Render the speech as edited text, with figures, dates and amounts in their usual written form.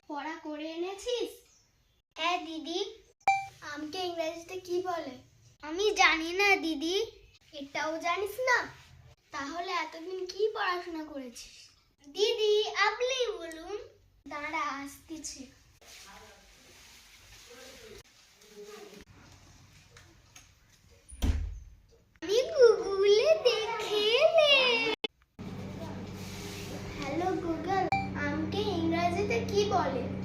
পড়া করে এনেছিস? হ্যাঁ দিদি। আমকে ইংরেজিতে কি বলে? আমি জানি না দিদি। এটাও জানিস না? তাহলে এতদিন কি পড়াশোনা করেছিস? দিদি আপনি বলুন। দাঁড়া, আসতেছি। আমি গুগলে দেখে হ্যালো গুগল, আমকে ইংরেজিতে কি বলে?